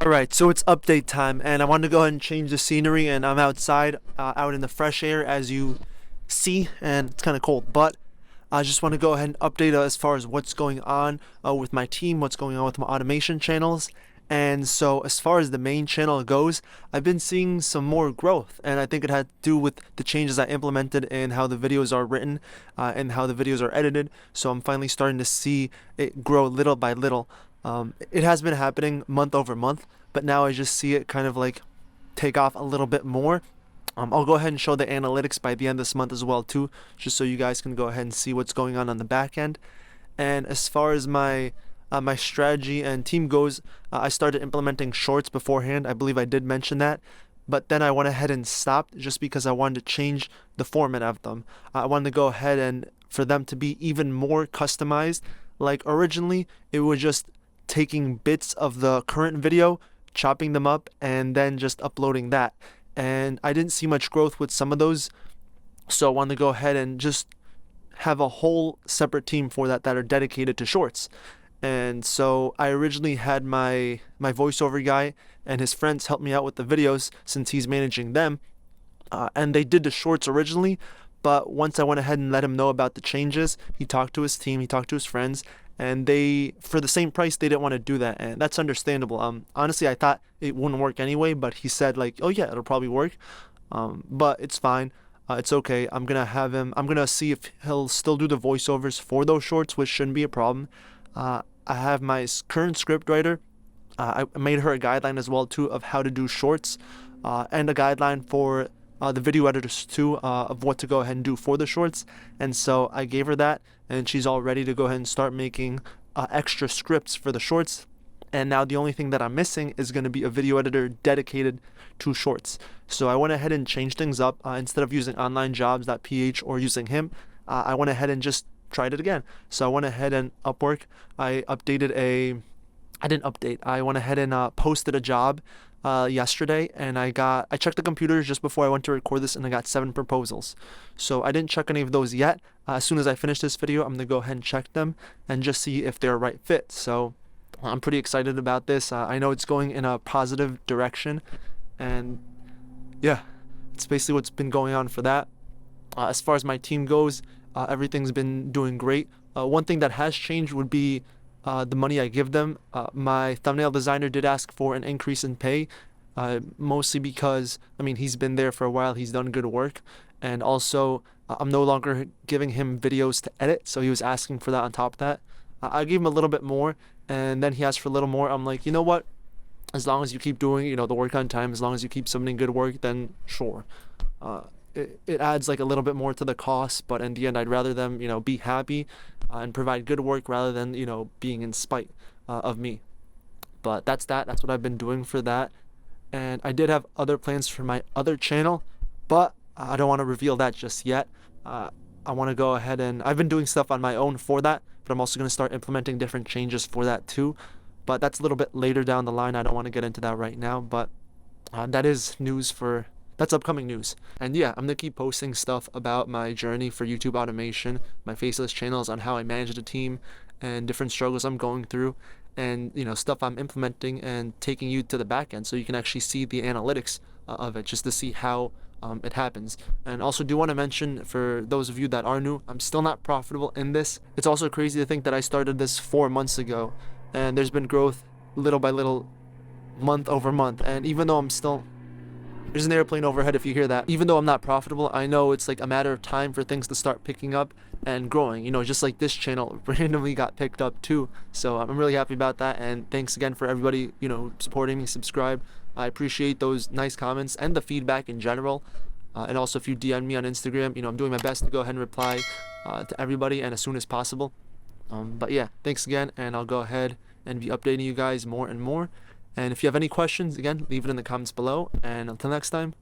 Alright, so it's update time, and I wanted to go ahead and change the scenery, and I'm outside, out in the fresh air, as you see, and it's kind of cold, but I just want to go ahead and update as far as what's going on with my team, what's going on with my automation channels. And so as far as the main channel goes, I've been seeing some more growth, and I think it had to do with the changes I implemented in how the videos are written and how the videos are edited. So I'm finally starting to see it grow little by little. It has been happening month over month, but now I just see it kind of like take off a little bit more. I'll go ahead and show the analytics by the end of this month as well too, just so you guys can go ahead and see what's going on the back end. And as far as my strategy and team goes, I started implementing shorts beforehand. I believe I did mention that, but then I went ahead and stopped just because I wanted to change the format of them. I wanted to go ahead and for them to be even more customized. Like originally, it was just taking bits of the current video, chopping them up, and then just uploading that. And I didn't see much growth with some of those, so I wanted to go ahead and just have a whole separate team for that are dedicated to shorts. And so I originally had my voiceover guy and his friends help me out with the videos since he's managing them, and they did the shorts originally. But once I went ahead and let him know about the changes, he talked to his team, he talked to his friends, and they, for the same price, they didn't want to do that, and that's understandable. Honestly, I thought it wouldn't work anyway, but he said like, oh yeah, it'll probably work. But it's fine. It's okay. I'm gonna see if he'll still do the voiceovers for those shorts, which shouldn't be a problem. I have my current script writer. I made her a guideline as well too of how to do shorts, and a guideline for the video editors too, of what to go ahead and do for the shorts. And so I gave her that, and she's all ready to go ahead and start making extra scripts for the shorts. And now the only thing that I'm missing is going to be a video editor dedicated to shorts. So I went ahead and changed things up. Instead of using onlinejobs.ph or using him, I went ahead and just tried it again. So I went ahead and Upwork, I went ahead and posted a job yesterday, and I checked the computers just before I went to record this, and I got 7 proposals. So I didn't check any of those yet. As soon as I finish this video, I'm gonna go ahead and check them and just see if they're a right fit. So I'm pretty excited about this. I know it's going in a positive direction, and yeah, it's basically what's been going on for that. As far as my team goes, everything's been doing great. One thing that has changed would be the money I give them. My thumbnail designer did ask for an increase in pay, mostly because, I mean, he's been there for a while, he's done good work, and also I'm no longer giving him videos to edit, so he was asking for that on top of that. I gave him a little bit more, and then he asked for a little more. I'm like, you know what? As long as you keep doing, the work on time, as long as you keep submitting good work, then sure. It adds like a little bit more to the cost, but in the end, I'd rather them, be happy and provide good work rather than, being in spite of me. But that's what I've been doing for that. And I did have other plans for my other channel, but I don't want to reveal that just yet. I want to go ahead and I've been doing stuff on my own for that, but I'm also going to start implementing different changes for that too. But that's a little bit later down the line. I don't want to get into that right now, but that's upcoming news. And yeah, I'm gonna keep posting stuff about my journey for YouTube automation, my faceless channels, on how I manage the team and different struggles I'm going through, and stuff I'm implementing and taking you to the back end so you can actually see the analytics of it, just to see how it happens. And also do want to mention, for those of you that are new, I'm still not profitable in this. It's also crazy to think that I started this 4 months ago, and there's been growth little by little, month over month. And even though there's an airplane overhead if you hear that. Even though I'm not profitable, I know it's like a matter of time for things to start picking up and growing. Just like this channel randomly got picked up too. So I'm really happy about that. And thanks again for everybody, supporting me, subscribe. I appreciate those nice comments and the feedback in general. And also if you DM me on Instagram, I'm doing my best to go ahead and reply to everybody and as soon as possible. But yeah, thanks again, and I'll go ahead and be updating you guys more and more. And if you have any questions, again, leave it in the comments below. And until next time,